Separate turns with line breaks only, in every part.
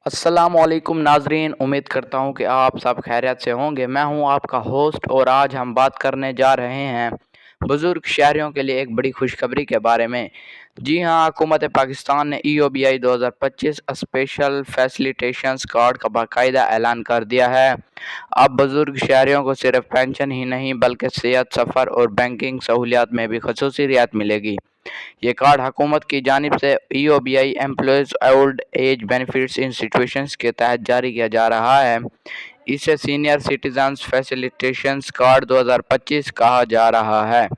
अस्सलाम वालेकुम नाजरीन, उम्मीद करता हूँ कि आप सब खैरियत से होंगे। मैं हूँ आपका होस्ट और आज हम बात करने जा रहे हैं बुज़ुर्ग शहरियों के लिए एक बड़ी खुशखबरी के बारे में। जी हाँ, हुकूमत पाकिस्तान ने EOBI 2025 स्पेशल फैसिलिटेशंस कार्ड का बाकायदा ऐलान कर दिया है। अब बुज़ुर्ग शहरियों को सिर्फ पेंशन ही नहीं बल्कि सेहत, सफ़र और बैंकिंग सहूलियात में भी खसूसी रियायत मिलेगी। ये कार्ड हुकूमत की जानिब से EOBI employees old age benefits institutions के तहत जारी किया जा रहा है। इसे सीनियर सिटीजन्स फैसिलिटेशंस कार्ड 2025 कहा जा रहा है।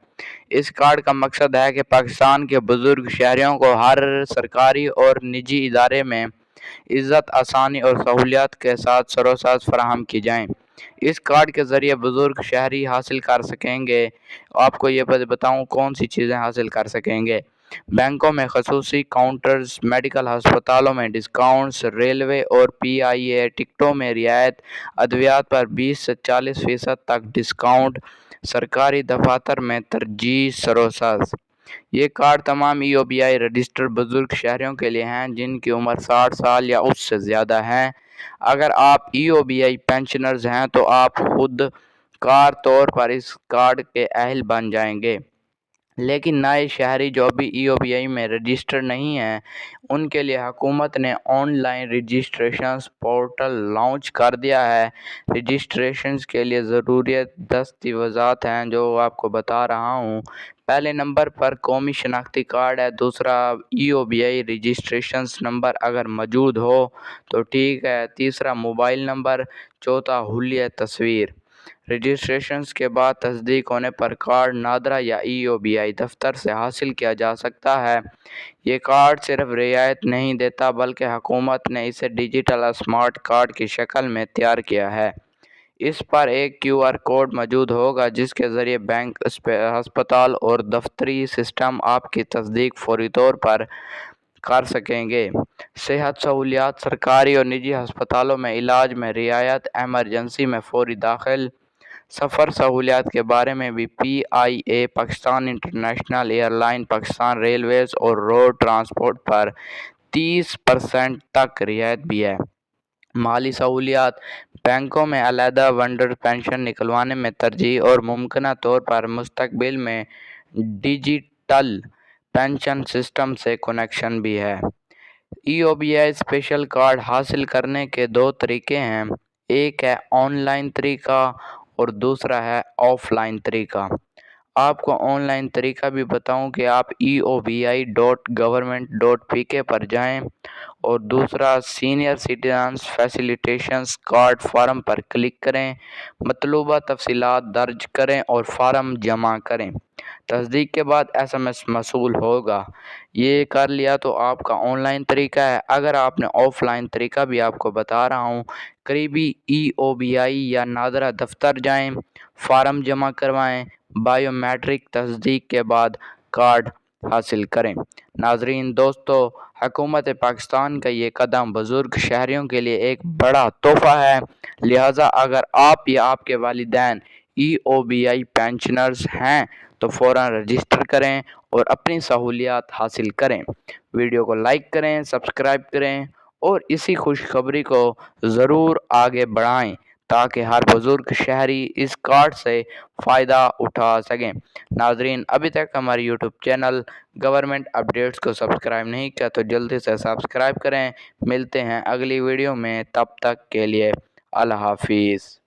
इस कार्ड का मकसद है कि पाकिस्तान के बुज़ुर्ग शहरियों को हर सरकारी और निजी इदारे में इज़्ज़त, आसानी और सहूलियत के साथ सरोसाज फराहम की जाएँ। इस कार्ड के ज़रिए बुज़ुर्ग शहरी हासिल कर सकेंगे, आपको ये बताऊँ कौन सी चीज़ें हासिल कर सकेंगे। बैंकों में खसूसी काउंटर्स, मेडिकल अस्पतालों में डिस्काउंट्स, रेलवे और PIA टिकटों में रियायत, अद्वियात पर 20 से 40% तक डिस्काउंट, सरकारी दफातर में तरजीह सरोसाज। ये कार्ड तमाम EOBI रजिस्टर्ड बुजुर्ग शहरियों के लिए हैं जिनकी उम्र 60 साल या उससे ज़्यादा है। अगर आप EOBI पेंशनर्स हैं तो आप खुद कार तौर पर इस कार्ड के अहल बन जाएंगे। लेकिन नए शहरी जो भी EOBI में रजिस्टर नहीं हैं, उनके लिए हुकूमत ने ऑनलाइन रजिस्ट्रेशंस पोर्टल लॉन्च कर दिया है। रजिस्ट्रेशंस के लिए ज़रूरी दस्तावेज़ात हैं जो आपको बता रहा हूँ। पहले नंबर पर कौमी शनाख्ती कार्ड है, दूसरा EOBI रजिस्ट्रेशंस नंबर अगर मौजूद हो तो ठीक है, तीसरा मोबाइल नंबर, चौथा हुलिया तस्वीर। रजिस्ट्रेशंस के बाद तस्दीक होने पर कार्ड नादरा या EOBI दफ्तर से हासिल किया जा सकता है। ये कार्ड सिर्फ रियायत नहीं देता बल्कि हुकूमत ने इसे डिजिटल स्मार्ट कार्ड की शक्ल में तैयार किया है। इस पर एक QR कोड मौजूद होगा जिसके ज़रिए बैंक, अस्पताल और दफ्तरी सिस्टम आपकी तस्दीक फौरी तौर पर कर सकेंगे। सेहत सहूलियात, सरकारी और निजी अस्पतालों में इलाज में रियायत, एमरजेंसी में फौरी दाखिल, सफ़र सहूलियात के बारे में भी PIA Pakistan international airline, Pakistan Railways और रोड ट्रांसपोर्ट पर 30% तक रियायत भी है। माली सहूलियात, बैंकों में अलहदा वंडर पेंशन निकलवाने में तरजीह और मुमकिन तौर पर मुस्तकबिल में डिजिटल पेंशन सिस्टम से कनेक्शन भी है। EOBI स्पेशल कार्ड हासिल करने के दो तरीके हैं, एक है ऑनलाइन तरीका और दूसरा है ऑफलाइन तरीका। आपको ऑनलाइन तरीका भी बताऊं कि आप EOBI.government.pk पर जाएं और दूसरा सीनियर सिटीजन्स फैसिलिटेशंस कार्ड फार्म पर क्लिक करें, मतलूबा तफसीलात दर्ज करें और फार्म जमा करें। तस्दीक के बाद SMS मसूल होगा। ये कर लिया तो आपका ऑनलाइन तरीका है। अगर आपने ऑफलाइन तरीका भी आपको बता रहा हूँ, करीबी EOBI या नादरा दफ्तर जाएं, फार्म जमा करवाएं, बायोमेट्रिक तस्दीक के बाद कार्ड हासिल करें। नाजरीन दोस्तों, हुकूमत पाकिस्तान का ये कदम बुज़ुर्ग शहरियों के लिए एक बड़ा तोहफ़ा है। लिहाजा अगर आप या आपके वालिदैन EOBI पेंशनर्स हैं तो फ़ौरन रजिस्टर करें और अपनी सहूलियात हासिल करें। वीडियो को लाइक करें, सब्सक्राइब करें और इसी खुशखबरी को ज़रूर आगे बढ़ाएं ताकि हर बुज़ुर्ग शहरी इस कार्ड से फ़ायदा उठा सकें। नाजरीन, अभी तक हमारे YouTube चैनल गवर्नमेंट अपडेट्स को सब्सक्राइब नहीं किया तो जल्दी से सब्सक्राइब करें। मिलते हैं अगली वीडियो में, तब तक के लिए अल्लाह हाफिज़।